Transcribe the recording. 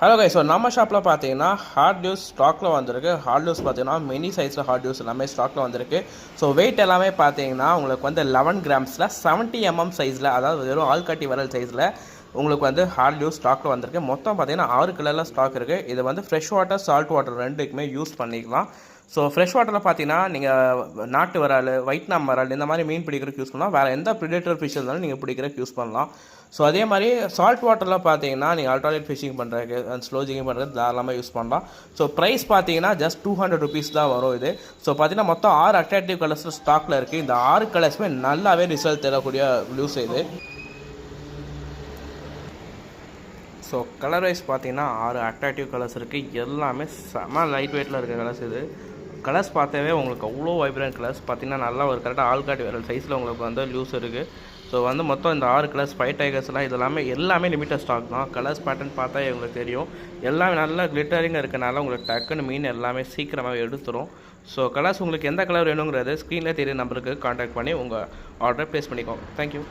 Hello guys, so நம்ம ஷாப்பில் பார்த்தீங்கன்னா ஹார்ட் டியூஸ் ஸ்டாக்கில் வந்திருக்கு. ஹார்ட் டியூஸ் பார்த்தீங்கன்னா மினி சைஸில் ஹார்ட் டியூஸ் எல்லாமே ஸ்டாக்கில் வந்திருக்கு. ஸோ வெயிட் எல்லாமே பார்த்தீங்கன்னா உங்களுக்கு வந்து 11 கிராம்ஸில் 70 mm சைஸில், அதாவது வெறும் ஆள்காட்டி விரல் சைஸில் உங்களுக்கு வந்து ஹார்ட் டியூஸ் ஸ்டாக்கில் வந்திருக்கு. மொத்தம் பார்த்தீங்கன்னா 6 கலரில் ஸ்டாக் இருக்குது. இது வந்து ஃப்ரெஷ் வாட்டர், சால்ட் வாட்டர் ரெண்டுக்குமே யூஸ் பண்ணிக்கலாம். ஸோ ஃப்ரெஷ் வாட்டரில் பார்த்தீங்கன்னா நீங்கள் நாட்டு வரால், வைட்நாம் வரால் இந்த மாதிரி மீன் பிடிக்கிறதுக்கு யூஸ் பண்ணலாம். வேறு எந்த ப்ரிடேட்டர் ஃபிஷ் இருந்தாலும் நீங்கள் பிடிக்கிறதுக்கு யூஸ் பண்ணலாம். ஸோ அதே மாதிரி சால்ட் வாட்டரில் பார்த்தீங்கன்னா நீங்கள் அல்ட்ராலைட் ஃபிஷிங் பண்ணுறதுக்கு அண்ட் ஸ்லோ ஜிங்கிங் பண்ணுறது தாராளமாக யூஸ் பண்ணலாம். ஸோ ப்ரைஸ் பார்த்தீங்கன்னா ஜஸ்ட் 200 rupees தான் வரும் இது. ஸோ பார்த்தீங்கன்னா மொத்தம் 6 அட்ராக்டிவ் கலர்ஸ் ஸ்டாக்கில் இருக்குது. இந்த 6 கலர்ஸுமே நல்லாவே ரிசல்ட் தரக்கூடிய ப்ளூஸ் இது. ஸோ கலர் வைஸ் பார்த்தீங்கன்னா 6 அட்ராக்டிவ் கலர்ஸ் இருக்குது. எல்லாமே செம்ம லைட் வெயிட்டில் இருக்க கலர்ஸ் இது. கலர்ஸ் பார்த்தாவே உங்களுக்கு அவ்வளோ வைப்ரண்ட் கலர்ஸ் பார்த்தீங்கன்னா நல்லா ஒரு கரெக்டாக ஆள்காட்டி விரல் சைஸில் உங்களுக்கு வந்து லூஸ் இருக்குது. ஸோ வந்து மொத்தம் இந்த 6 கலர்ஸ் 5 டைகர்ஸ்லாம் எல்லாமே லிமிட்டட் ஸ்டாக் தான். கலர்ஸ் பேட்டர்ன் பார்த்தா உங்களுக்கு தெரியும். எல்லாமே நல்லா கிளிட்டரிங்காக இருக்கனால உங்களுக்கு டக்குன்னு மீன் எல்லாமே சீக்கிரமாக எடுத்துரும். ஸோ கலர்ஸ் உங்களுக்கு எந்த கலர் வேணுங்கிறது ஸ்க்ரீனில் தெரிய நம்பருக்கு கான்டாக்ட் பண்ணி உங்கள் ஆர்டரை ப்ளேஸ் பண்ணிக்கோங்க. தேங்க்யூ.